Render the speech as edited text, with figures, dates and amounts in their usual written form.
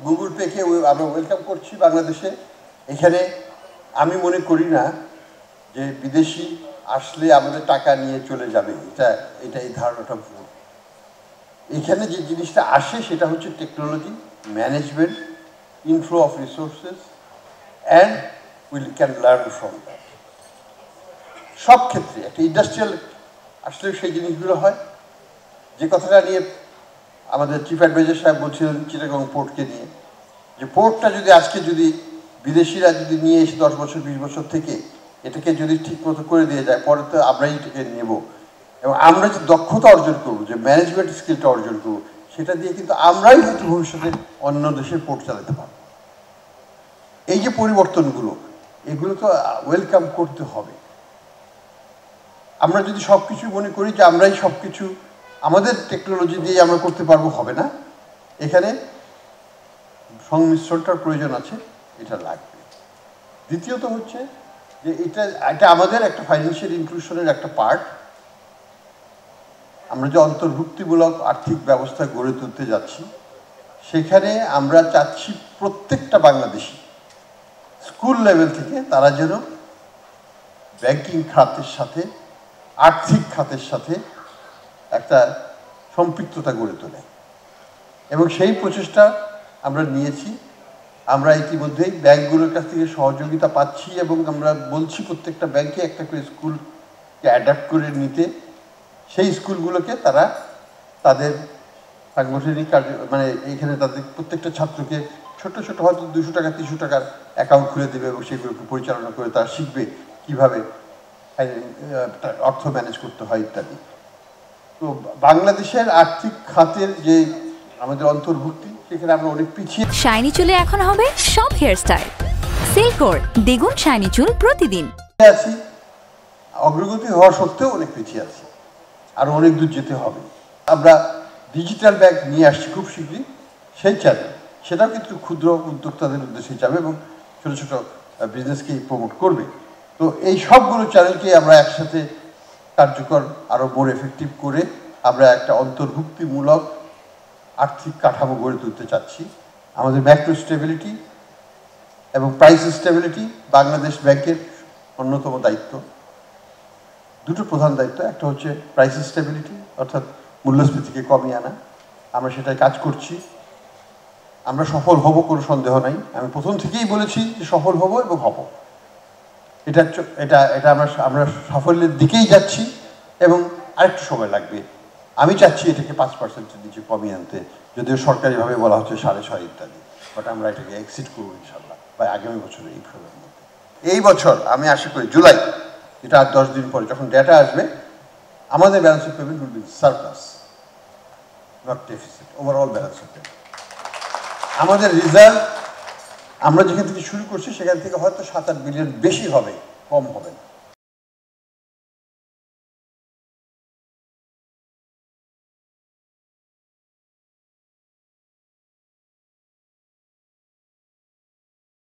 Google পেকে আমরা welcome করছি বাংলাদেশে। এখানে আমি মনে করি না যে বিদেশি আসলে আমাদের টাকা নিয়ে চলে যাবে, এটা এই ধারণাটা ভুল। এখানে যে জিনিসটা আসে সেটা হচ্ছে technology, management, inflow of resources, and will can learn from that. সব ক্ষেত্রে একটা ইন্ডাস্ট্রিয়াল আসলে সেই জিনিসগুলো হয়। যে কথাটা নিয়ে আমাদের চিফ অ্যাডভাইজার সাহেব বলছিলেন চিটাগং পোর্টকে নিয়ে, যে পোর্টটা যদি আজকে যদি বিদেশিরা যদি নিয়ে এসে 10 বছর 20 বছর থেকে এটাকে যদি ঠিক মতো করে দিয়ে যায়, পরে তো আমরাই এটাকে নেব, এবং আমরা যে দক্ষতা অর্জন করবো, যে ম্যানেজমেন্ট স্কিলটা অর্জন করবো, সেটা দিয়ে কিন্তু আমরাই হয়তো ভবিষ্যতে অন্য দেশের পোর্ট চালাতে পারবো। এই যে পরিবর্তনগুলো, এগুলো তো ওয়েলকাম করতে হবে। আমরা যদি সব কিছু মনে করি যে আমরাই সব কিছু আমাদের টেকনোলজি দিয়ে আমরা করতে পারবো, হবে না। এখানে সংমিশ্রণটার প্রয়োজন আছে, এটা লাগবে। দ্বিতীয়ত হচ্ছে যে এটা আমাদের একটা ফাইন্যান্সিয়াল ইনক্লুশনের একটা পার্ট। আমরা যে অন্তর্ভুক্তিমূলক আর্থিক ব্যবস্থা গড়ে তুলতে যাচ্ছি, সেখানে আমরা চাচ্ছি প্রত্যেকটা বাংলাদেশি স্কুল লেভেল থেকে তারা যেন ব্যাংকিং খাতের সাথে, আর্থিক খাতের সাথে একটা সম্পৃক্ততা গড়ে তোলে, এবং সেই প্রচেষ্টা আমরা নিয়েছি। আমরা ইতিমধ্যেই ব্যাংকগুলোর কাছ থেকে সহযোগিতা পাচ্ছি, এবং আমরা বলছি প্রত্যেকটা ব্যাংকে একটা করে স্কুলকে অ্যাডাপ্ট করে নিতে। সেই স্কুলগুলোকে তারা তাদের সাংগঠনিক কার্য, মানে এইখানে তাদের প্রত্যেকটা ছাত্রকে ছোট ছোট হয়তো 200 টাকা 300 টাকার অ্যাকাউন্ট খুলে দেবে, এবং সেগুলোকে পরিচালনা করে তারা শিখবে কীভাবে অর্থ ম্যানেজ করতে হয় ইত্যাদি। তো বাংলাদেশের আর্থিক খাতের যে আমাদের অন্তর্ভুক্তি, সেখানে আমরা অনেক পিছিয়ে। শাইনি চুলে এখন হবে সব হেয়ারস্টাইল। সিল্কোর দ্বিগুণ শাইনি চুল প্রতিদিন। আছি, অগ্রগতি হওয়া সত্ত্বেও অনেক পিছিয়ে আছি, আরও অনেক দূর যেতে হবে। আমরা ডিজিটাল ব্যাংক নিয়ে আসছি খুব শীঘ্রই, সেই চ্যানেল, সেটাও কিন্তু ক্ষুদ্র উদ্যোক্তাদের উদ্দেশ্যে যাবে এবং ছোটো ছোটো বিজনেসকে প্রমোট করবে। তো এই সবগুলো চ্যানেলকে আমরা একসাথে কার্যকর আরও মোর এফেক্টিভ করে আমরা একটা অন্তর্ভুক্তিমূলক আর্থিক কাঠামো গড়ে তুলতে চাচ্ছি। আমাদের ম্যাক্রো স্টেবিলিটি এবং প্রাইস স্টেবিলিটি বাংলাদেশ ব্যাংকের অন্যতম দায়িত্ব। দুটো প্রধান দায়িত্ব, একটা হচ্ছে প্রাইস স্টেবিলিটি, অর্থাৎ মূল্যস্ফীতিকে কমিয়ে আনা। আমরা সেটাই কাজ করছি। আমরা সফল হব, কোনো সন্দেহ নাই। আমি প্রথম থেকেই বলেছি যে সফল হব এবং হব। এটা আমরা সাফল্যের দিকেই যাচ্ছি, এবং আরেকটু সময় লাগবে। আমি চাচ্ছি এটাকে 5%-এর নিচে কমিয়ে আনতে, যদিও সরকারিভাবে বলা হচ্ছে 6.5 ইত্যাদি, বাট আমরা এটাকে এক্সিড করবো ইনশাল্লাহ বা আগামী বছরে এই ফলের মধ্যে। এই বছর আমি আশা করি জুলাই, এটা আর 10 দিন পরে যখন ডেটা আসবে, আমাদের balance of payment will be surplus, not deficit, overall balance of payment. আমাদের রিজার্ভ আমরা যেখান থেকে শুরু করছি সেখান থেকে হয়তো 7-8 বিলিয়ন বেশি হবে, কম হবে না।